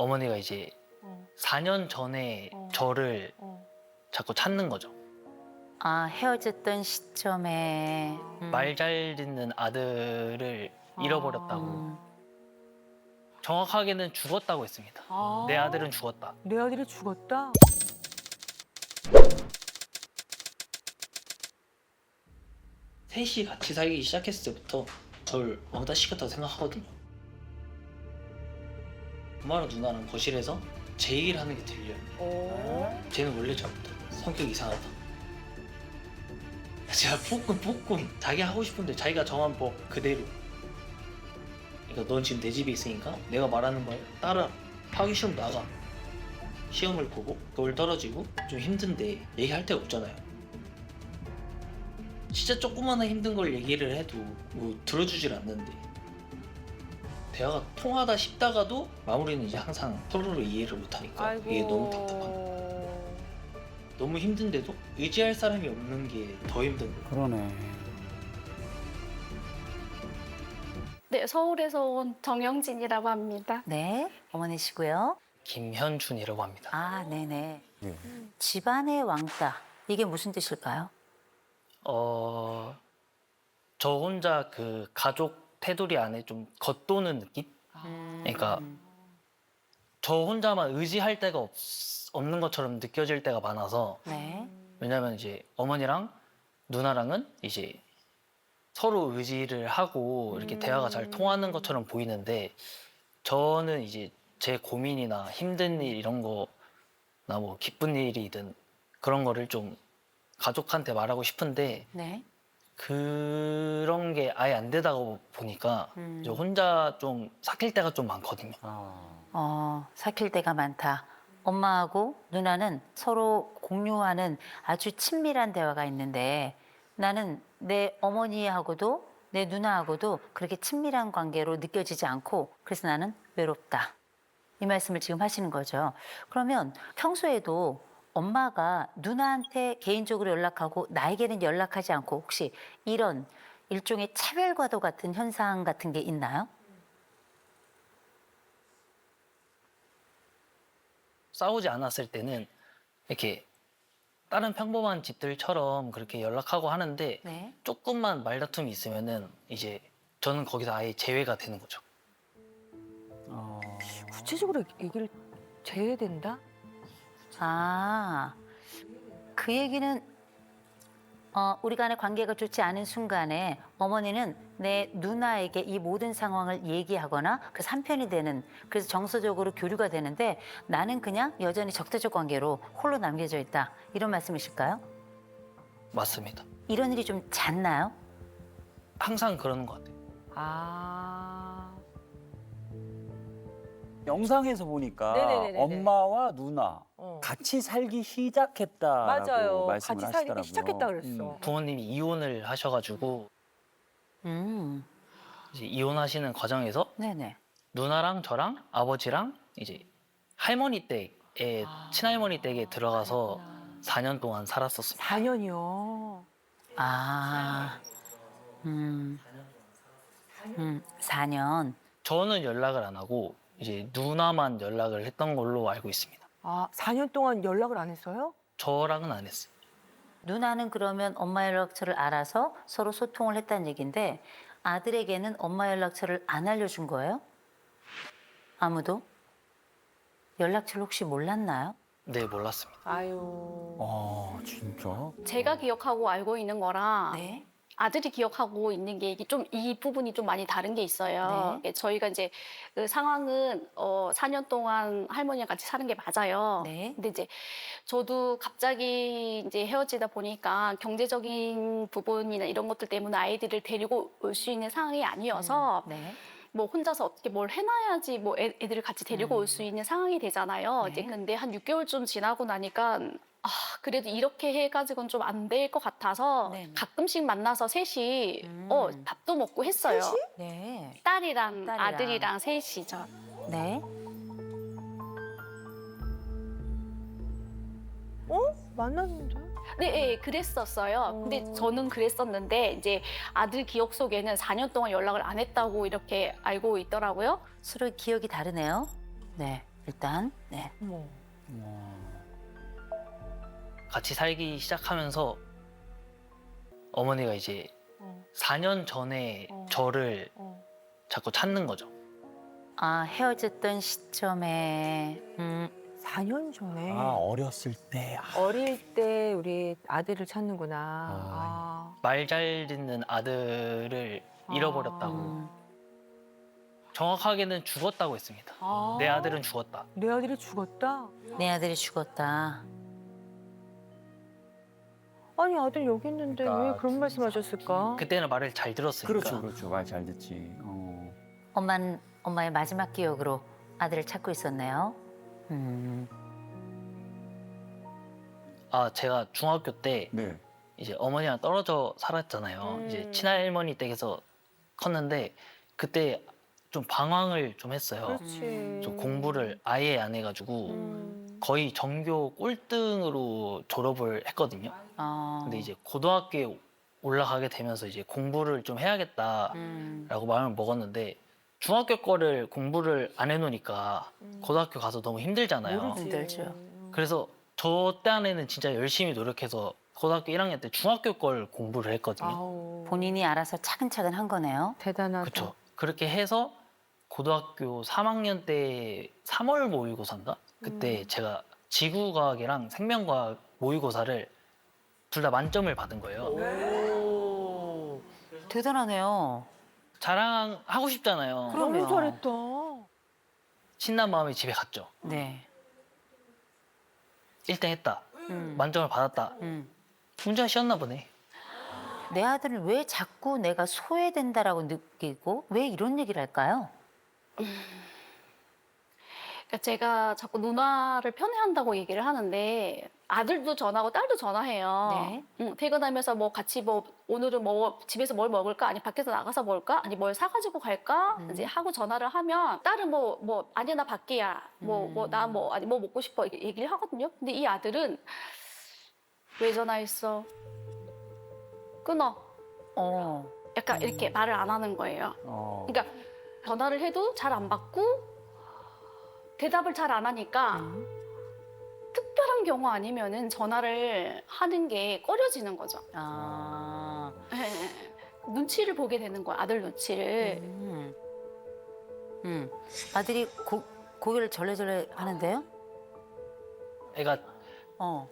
어머니가 이제 4년 전에 저를 자꾸 찾는 거죠. 아, 헤어졌던 시점에 말 잘 듣는 아들을 잃어버렸다고. 정확하게는 죽었다고 했습니다. 내 아들은 죽었다. 내 아들이 죽었다? 셋이 같이 살기 시작했을 때부터 저를 왕따 시켰다고 생각하거든요. 엄마랑 누나랑 거실에서 제 얘기를 하는 게 들려요. 쟤는 원래 저부터 성격 이상하다. 제가 볶음 자기 하고 싶은데 자기가 정한 법 그대로. 그러니까 넌 지금 내 집에 있으니까 내가 말하는 걸 따라. 하기 싫으면 나가. 시험을 보고 그걸 떨어지고 좀 힘든데 얘기할 데가 없잖아요. 진짜 조그마한 힘든 걸 얘기를 해도 뭐 들어주질 않는데 대화가 통하다 싶다가도 마무리는 이제 항상 서로를 이해를 못하니까 이게 너무 답답한 거예요. 너무 힘든데도 의지할 사람이 없는 게 더 힘든 거예요. 그러네. 네, 서울에서 온 정영진이라고 합니다. 네, 어머니시고요. 김현준이라고 합니다. 아, 네네. 네. 집안의 왕따, 이게 무슨 뜻일까요? 저 혼자 그 가족 테두리 안에 좀 겉도는 느낌? 그러니까 저 혼자만 의지할 데가 없는 것처럼 느껴질 때가 많아서. 네. 왜냐면 이제 어머니랑 누나랑은 이제 서로 의지를 하고 이렇게 대화가 잘 통하는 것처럼 보이는데 저는 이제 제 고민이나 힘든 일 이런 거나 뭐 기쁜 일이든 그런 거를 좀 가족한테 말하고 싶은데 네. 그런 게 아예 안 되다 보니까 이제 혼자 좀 삭힐 때가 좀 많거든요. 삭힐 때가 많다. 엄마하고 누나는 서로 공유하는 아주 친밀한 대화가 있는데 나는 내 어머니하고도 내 누나하고도 그렇게 친밀한 관계로 느껴지지 않고 그래서 나는 외롭다. 이 말씀을 지금 하시는 거죠. 그러면 평소에도 엄마가 누나한테 개인적으로 연락하고 나에게는 연락하지 않고 혹시 이런 일종의 차별과도 같은 현상 같은 게 있나요? 싸우지 않았을 때는 이렇게 다른 평범한 집들처럼 그렇게 연락하고 하는데 네. 조금만 말다툼이 있으면은 이제 저는 거기서 아예 제외가 되는 거죠. 구체적으로 얘기를 제외된다? 아, 그 얘기는 우리 간의 관계가 좋지 않은 순간에 어머니는 내 누나에게 이 모든 상황을 얘기하거나 그래서 한편이 되는 그래서 정서적으로 교류가 되는데 나는 그냥 여전히 적대적 관계로 홀로 남겨져 있다. 이런 말씀이실까요? 맞습니다. 이런 일이 좀 잦나요? 항상 그러는 것 같아요. 아. 영상에서 보니까 네네네네네. 엄마와 누나 같이 살기 시작했다라고 맞아요. 말씀을 같이 살기 하시더라고요. 시작했다 그랬어. 부모님이 이혼을 하셔가지고 이제 이혼하시는 과정에서 네네. 누나랑 저랑 아버지랑 이제 할머니 댁에 친할머니 댁에 들어가서 4년 동안 살았었습니다. 4년이요. 아, 4년. 저는 연락을 안 하고 이제 누나만 연락을 했던 걸로 알고 있습니다. 아, 4년 동안 연락을 안 했어요? 저랑은 안 했어요. 누나는 그러면 엄마 연락처를 알아서 서로 소통을 했다는 얘기인데 아들에게는 엄마 연락처를 안 알려준 거예요? 아무도? 연락처를 혹시 몰랐나요? 네, 몰랐습니다. 아유. 진짜? 제가 기억하고 알고 있는 거랑 네. 아들이 기억하고 있는 게 이게 좀 이 부분이 좀 많이 다른 게 있어요. 네. 저희가 이제 그 상황은 4년 동안 할머니랑 같이 사는 게 맞아요. 네. 근데 이제 저도 갑자기 이제 헤어지다 보니까 경제적인 부분이나 이런 것들 때문에 아이들을 데리고 올 수 있는 상황이 아니어서 네. 뭐 혼자서 어떻게 뭘 해놔야지 뭐 애들을 같이 데리고 올 수 있는 상황이 되잖아요. 네. 이제 근데 한 6개월쯤 지나고 나니까 그래도 이렇게 해가지고는 좀 안 될 것 같아서 네네. 가끔씩 만나서 셋이 밥도 먹고 했어요. 네. 딸이랑 딸이랑. 아들이랑 셋이죠. 네. 만났는데? 네, 그랬었어요. 근데 저는 그랬었는데 이제 아들 기억 속에는 4년 동안 연락을 안 했다고 이렇게 알고 있더라고요. 서로 기억이 다르네요. 네. 일단. 네. 어머. 같이 살기 시작하면서 어머니가 이제 어. 4년 전에 어. 저를 어. 자꾸 찾는 거죠. 아, 헤어졌던 시점에 4년 전에 아, 어렸을 때. 아, 어릴 때 우리 아들을 찾는구나. 아. 말 잘 듣는 아들을 잃어버렸다고. 음, 정확하게는 죽었다고 했습니다. 아. 내 아들은 죽었다. 내 아들이 죽었다. 내 아들이 죽었다. 아니 아들 여기 있는데 그러니까 왜 그런 말씀하셨을까? 그때는 말을 잘 들었으니까. 그렇죠, 그렇죠. 말 잘 듣지. 엄마는 엄마의 마지막 기억으로 아들을 찾고 있었네요. 아, 제가 중학교 때 네. 이제 어머니랑 떨어져 살았잖아요. 이제 친할머니 댁에서 컸는데 그때 좀 방황을 좀 했어요. 그렇지. 좀 공부를 아예 안 해가지고 거의 전교 꼴등으로 졸업을 했거든요. 근데 이제 고등학교에 올라가게 되면서 이제 공부를 좀 해야겠다라고 마음을 먹었는데 중학교 거를 공부를 안 해놓으니까 고등학교 가서 너무 힘들잖아요. 모르지. 힘들죠. 그래서 저 때안에는 진짜 열심히 노력해서 고등학교 1학년 때 중학교 걸 공부를 했거든요. 아우. 본인이 알아서 차근차근 한 거네요. 대단하다. 그렇죠. 그렇게 해서 고등학교 3학년 때 3월 모의고사인가? 그때 제가 지구과학이랑 생명과학 모의고사를 둘 다 만점을 받은 거예요. 대단하네요. 자랑하고 싶잖아요. 그럼. 너무 그럼요. 잘했다. 신난 마음에 집에 갔죠. 네. 1등 했다. 음. 만점을 받았다. 문제가 쉬었나 보네. 내 아들을 왜 자꾸 내가 소외된다라고 느끼고 왜 이런 얘기를 할까요? 그러니까 제가 자꾸 누나를 편애한다고 얘기를 하는데 아들도 전화하고 딸도 전화해요. 네. 퇴근하면서 뭐 같이 뭐 오늘은 뭐 집에서 뭘 먹을까 아니 밖에서 나가서 먹을까 아니 뭘 사가지고 갈까 이제 하고 전화를 하면 딸은 뭐 아니 나 밖이야 뭐 나 뭐 아니 뭐 먹고 싶어 이렇게 얘기를 하거든요. 근데 이 아들은 왜 전화했어? 끊어. 약간 이렇게 말을 안 하는 거예요. 그러니까 전화를 해도 잘 안 받고 대답을 잘 안 하니까 특별한 경우 아니면은 전화를 하는 게 꺼려지는 거죠. 아. 눈치를 보게 되는 거야, 아들 눈치를. 아들이 고개를 절레절레 하는데요? 애가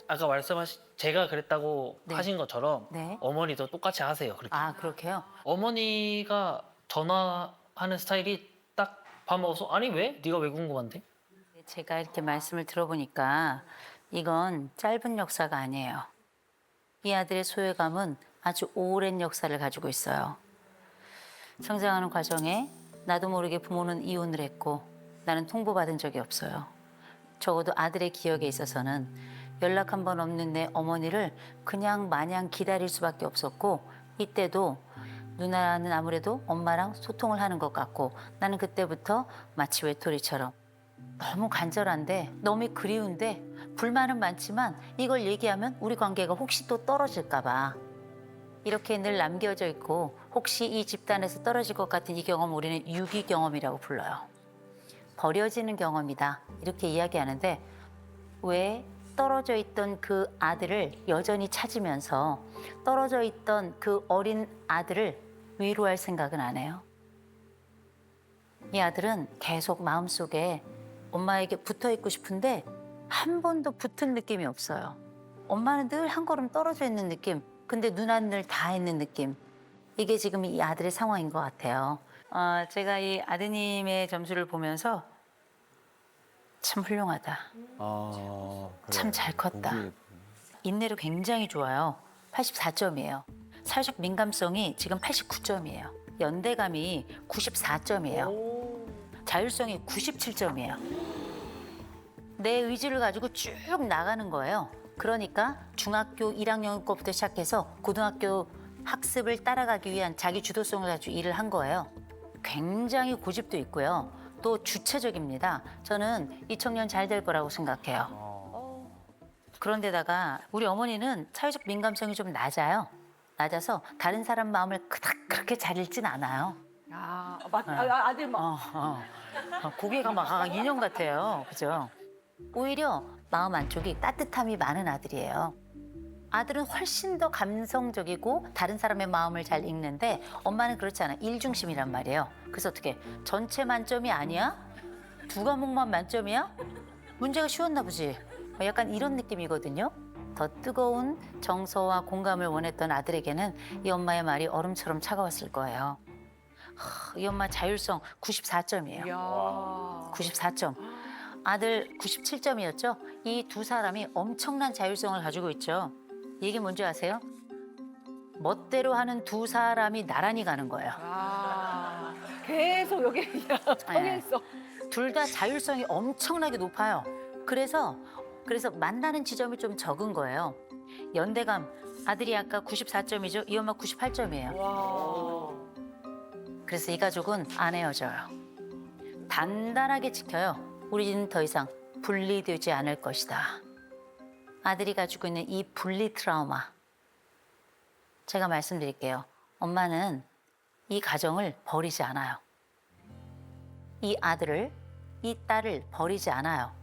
아까 말씀하신 제가 그랬다고 네. 하신 것처럼 네. 어머니도 똑같이 하세요. 그렇게. 아, 그렇게요? 어머니가 전화하는 스타일이 딱 밥 먹어서 아니 왜? 네가 왜 궁금한데? 제가 이렇게 말씀을 들어보니까 이건 짧은 역사가 아니에요. 이 아들의 소외감은 아주 오랜 역사를 가지고 있어요. 성장하는 과정에 나도 모르게 부모는 이혼을 했고 나는 통보받은 적이 없어요. 적어도 아들의 기억에 있어서는 연락 한 번 없는 내 어머니를 그냥 마냥 기다릴 수밖에 없었고 이때도 누나는 아무래도 엄마랑 소통을 하는 것 같고 나는 그때부터 마치 외톨이처럼 너무 간절한데 너무 그리운데 불만은 많지만 이걸 얘기하면 우리 관계가 혹시 또 떨어질까 봐 이렇게 늘 남겨져 있고 혹시 이 집단에서 떨어질 것 같은 이 경험 우리는 유기 경험이라고 불러요. 버려지는 경험이다 이렇게 이야기하는데 왜 떨어져 있던 그 아들을 여전히 찾으면서 떨어져 있던 그 어린 아들을 위로할 생각은 안 해요. 이 아들은 계속 마음속에 엄마에게 붙어 있고 싶은데 한 번도 붙은 느낌이 없어요. 엄마는 늘 한 걸음 떨어져 있는 느낌. 근데 누나는 늘 다 있는 느낌. 이게 지금 이 아들의 상황인 것 같아요. 제가 이 아드님의 점수를 보면서 참 훌륭하다. 참 잘 컸다. 인내도 굉장히 좋아요. 84점이에요. 사회적 민감성이 지금 89점이에요. 연대감이 94점이에요. 자율성이 97점이에요. 내 의지를 가지고 쭉 나가는 거예요. 그러니까 중학교 1학년 거부터 시작해서 고등학교 학습을 따라가기 위한 자기 주도성을 가지고 일을 한 거예요. 굉장히 고집도 있고요. 또 주체적입니다. 저는 이 청년 잘 될 거라고 생각해요. 그런데다가 우리 어머니는 사회적 민감성이 좀 낮아요. 낮아서 다른 사람 마음을 그닥 그렇게 잘 읽진 않아요. 아들 막. 고개가 막 인형 같아요. 그죠? 오히려 마음 안쪽이 따뜻함이 많은 아들이에요. 아들은 훨씬 더 감성적이고 다른 사람의 마음을 잘 읽는데 엄마는 그렇지 않아. 일중심이란 말이에요. 그래서 어떻게 전체 만점이 아니야? 두 과목만 만점이야? 문제가 쉬웠나 보지. 약간 이런 느낌이거든요. 더 뜨거운 정서와 공감을 원했던 아들에게는 이 엄마의 말이 얼음처럼 차가웠을 거예요. 이 엄마 자율성 94점이에요. 이야. 94점. 아들 97점이었죠. 이 두 사람이 엄청난 자율성을 가지고 있죠. 이게 뭔지 아세요? 멋대로 하는 두 사람이 나란히 가는 거예요. 계속 여기 그냥 서 있어. 둘 다 자율성이 엄청나게 높아요. 그래서 만나는 지점이 좀 적은 거예요. 연대감 아들이 아까 94점이죠. 이 엄마 98점이에요. 와. 그래서 이 가족은 안 헤어져요. 단단하게 지켜요. 우리는 더 이상 분리되지 않을 것이다. 아들이 가지고 있는 이 분리 트라우마. 제가 말씀드릴게요. 엄마는 이 가정을 버리지 않아요. 이 아들을, 이 딸을 버리지 않아요.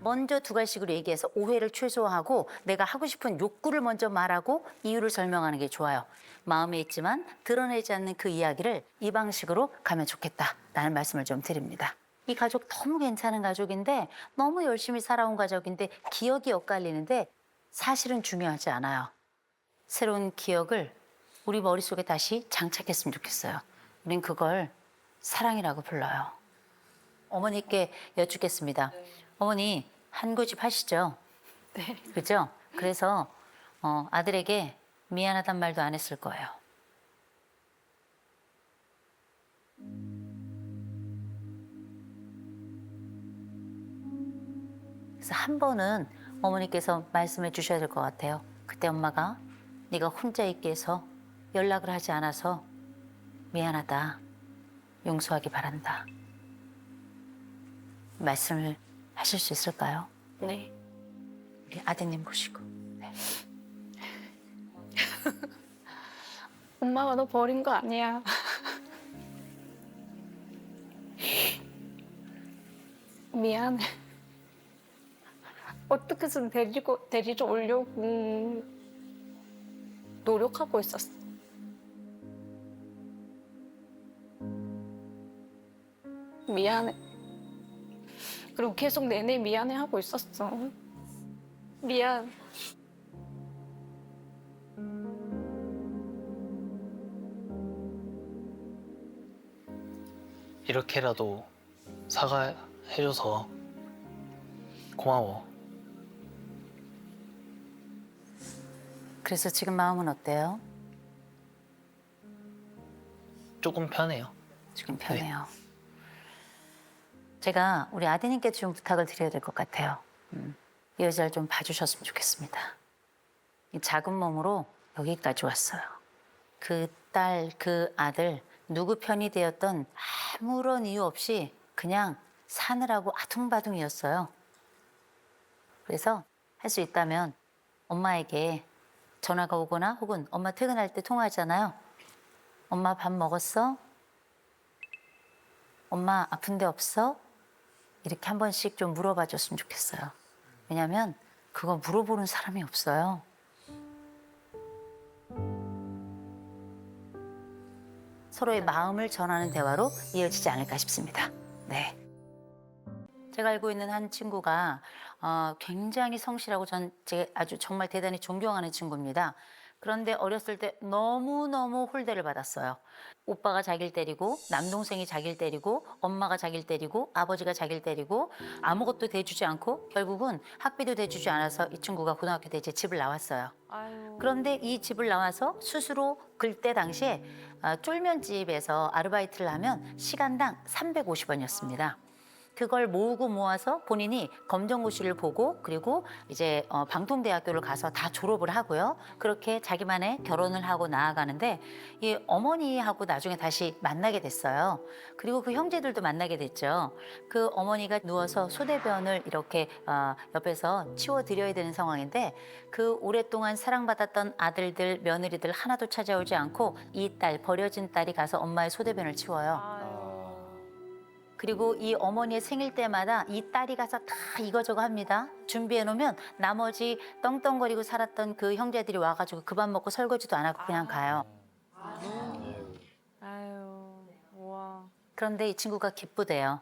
먼저 두 가지식으로 얘기해서 오해를 최소화하고 내가 하고 싶은 욕구를 먼저 말하고 이유를 설명하는 게 좋아요. 마음에 있지만 드러내지 않는 그 이야기를 이 방식으로 가면 좋겠다라는 말씀을 좀 드립니다. 이 가족 너무 괜찮은 가족인데 너무 열심히 살아온 가족인데 기억이 엇갈리는데 사실은 중요하지 않아요. 새로운 기억을 우리 머릿속에 다시 장착했으면 좋겠어요. 우린 그걸 사랑이라고 불러요. 어머니께 여쭙겠습니다. 어머니 한 고집 하시죠? 네. 그죠? 그래서 아들에게 미안하단 말도 안 했을 거예요. 그래서 한 번은 어머니께서 말씀해 주셔야 될 것 같아요. 그때 엄마가 네가 혼자 있게 해서 연락을 하지 않아서 미안하다. 용서하기 바란다. 말씀을 하실 수 있을까요? 네. 우리 아드님 보시고. 네. 엄마가 너 버린 거 아니야. 미안해. 어떻게 해서 데리러 오려고 노력하고 있었어. 미안해. 그리고 계속 내내 미안해 하고 있었어. 미안. 이렇게라도 사과해줘서 고마워. 그래서 지금 마음은 어때요? 조금 편해요. 지금 편해요. 제가 우리 아드님께 좀 부탁을 드려야 될 것 같아요. 이 여자를 좀 봐주셨으면 좋겠습니다. 이 작은 몸으로 여기까지 왔어요. 그 딸, 그 아들 누구 편이 되었던 아무런 이유 없이 그냥 사느라고 아둥바둥이었어요. 그래서 할 수 있다면 엄마에게 전화가 오거나 혹은 엄마 퇴근할 때 통화하잖아요. 엄마 밥 먹었어? 엄마 아픈 데 없어? 이렇게 한 번씩 좀 물어봐 줬으면 좋겠어요. 왜냐면 그거 물어보는 사람이 없어요. 서로의 마음을 전하는 대화로 이어지지 않을까 싶습니다. 네. 제가 알고 있는 한 친구가 굉장히 성실하고 제가 아주 정말 대단히 존경하는 친구입니다. 그런데 어렸을 때 너무너무 홀대를 받았어요. 오빠가 자기를 때리고 남동생이 자기를 때리고 엄마가 자기를 때리고 아버지가 자기를 때리고 아무것도 대주지 않고 결국은 학비도 대주지 않아서 이 친구가 고등학교 때 이제 집을 나왔어요. 아유. 그런데 이 집을 나와서 스스로 그때 당시에 쫄면집에서 아르바이트를 하면 시간당 350원이었습니다. 그걸 모으고 모아서 본인이 검정고시를 보고 그리고 이제 방통대학교를 가서 다 졸업을 하고요. 그렇게 자기만의 결혼을 하고 나아가는데 이 어머니하고 나중에 다시 만나게 됐어요. 그리고 그 형제들도 만나게 됐죠. 그 어머니가 누워서 소대변을 이렇게 옆에서 치워드려야 되는 상황인데 그 오랫동안 사랑받았던 아들들, 며느리들 하나도 찾아오지 않고 이 딸, 버려진 딸이 가서 엄마의 소대변을 치워요. 그리고 이 어머니의 생일 때마다 이 딸이 가서 다 이거저거 합니다. 준비해 놓으면 나머지 떵떵거리고 살았던 그 형제들이 와가지고 그 밥 먹고 설거지도 안 하고 그냥 가요. 아유, 와. 그런데 이 친구가 기쁘대요.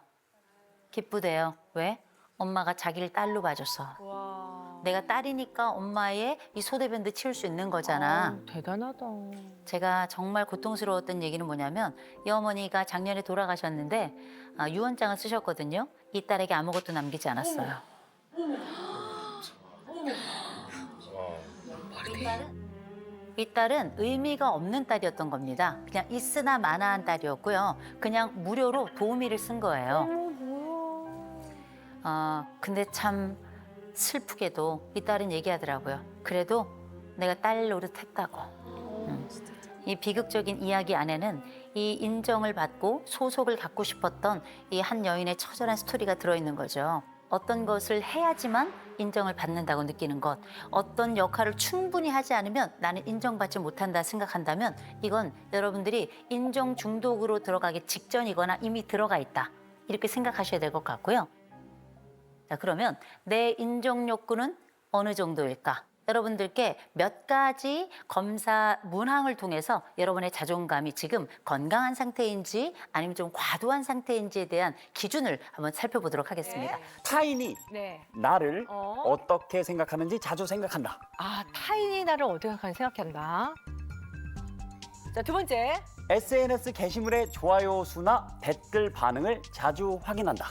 기쁘대요. 왜? 엄마가 자기를 딸로 봐줬어. 와. 내가 딸이니까 엄마의 이 소대변도 치울 수 있는 거잖아. 대단하다. 제가 정말 고통스러웠던 얘기는 뭐냐면 이 어머니가 작년에 돌아가셨는데 유언장을 쓰셨거든요. 이 딸에게 아무것도 남기지 않았어요. 이 딸은 의미가 없는 딸이었던 겁니다. 그냥 있으나 마나한 딸이었고요. 그냥 무료로 도우미를 쓴 거예요. 근데 참 슬프게도 이 딸은 얘기하더라고요. 그래도 내가 딸 노릇했다고. 이 비극적인 이야기 안에는 이 인정을 받고 소속을 갖고 싶었던 이 한 여인의 처절한 스토리가 들어있는 거죠. 어떤 것을 해야지만 인정을 받는다고 느끼는 것, 어떤 역할을 충분히 하지 않으면 나는 인정받지 못한다 생각한다면 이건 여러분들이 인정 중독으로 들어가기 직전이거나 이미 들어가 있다. 이렇게 생각하셔야 될 것 같고요. 자, 그러면 내 인정 욕구는 어느 정도일까? 여러분들께 몇 가지 검사 문항을 통해서 여러분의 자존감이 지금 건강한 상태인지 아니면 좀 과도한 상태인지에 대한 기준을 한번 살펴보도록 하겠습니다. 타인이 네. 나를 어? 어떻게 생각하는지 자주 생각한다. 아, 타인이 나를 어떻게 생각한다. 자, 두 번째. SNS 게시물의 좋아요 수나 댓글 반응을 자주 확인한다.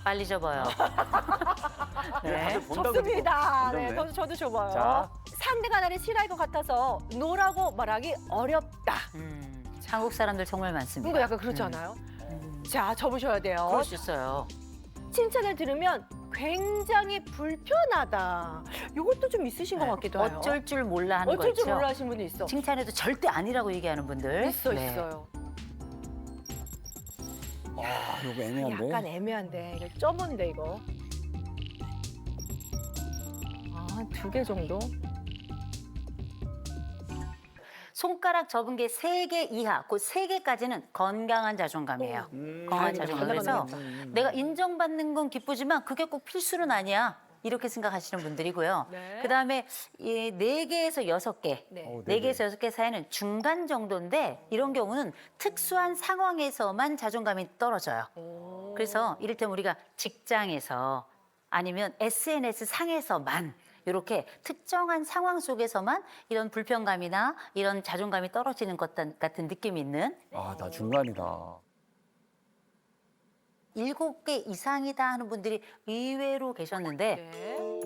빨리 접어요. 다들 본다고 좋습니다. 그러고. 네, 저도 줘봐요. 자. 상대가 나를 싫어할 것 같아서 노라고 말하기 어렵다. 한국 사람들 정말 많습니다. 이거 약간 그렇지 않아요? 자, 접으셔야 돼요. 그럴 수 있어요. 칭찬을 들으면 굉장히 불편하다. 이것도 좀 있으신 것 같기도 해요. 어쩔 줄 몰라 하는 거 어쩔 줄 있죠. 몰라 하시는 분도 있어. 칭찬해도 절대 아니라고 얘기하는 분들. 있어요. 아, 이거 애매한데. 약간 애매한데. 이거 점인데 이거. 한 2개 정도? 손가락 접은 게 3개 이하, 그 3개까지는 건강한 자존감이에요. 건강한 자존감. 그래서 내가 인정받는 건 기쁘지만 그게 꼭 필수는 아니야. 이렇게 생각하시는 분들이고요. 네. 그다음에 이 4개에서 6개, 네. 4개에서 6개 사이는 중간 정도인데 이런 경우는 특수한 상황에서만 자존감이 떨어져요. 그래서 이를테면 우리가 직장에서 아니면 SNS 상에서만 이렇게 특정한 상황 속에서만 이런 불편감이나 이런 자존감이 떨어지는 것 같은 느낌이 있는 아, 나 중간이다. 7개 이상이다 하는 분들이 의외로 계셨는데 네.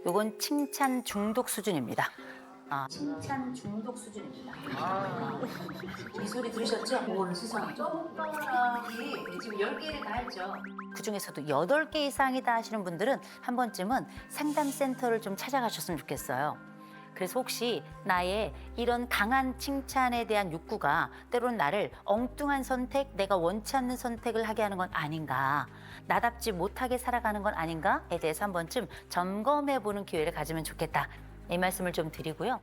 이건 칭찬 중독 수준입니다. 칭찬 중독 수준입니다. 이 소리 들으셨죠? 오늘 세상에 손가락이 지금 10개를 다 했죠. 그중에서도 8개 이상이다 하시는 분들은 한 번쯤은 상담센터를 좀 찾아가셨으면 좋겠어요. 그래서 혹시 나의 이런 강한 칭찬에 대한 욕구가 때로는 나를 엉뚱한 선택, 내가 원치 않는 선택을 하게 하는 건 아닌가, 나답지 못하게 살아가는 건 아닌가에 대해서 한 번쯤 점검해보는 기회를 가지면 좋겠다. 이 말씀을 좀 드리고요.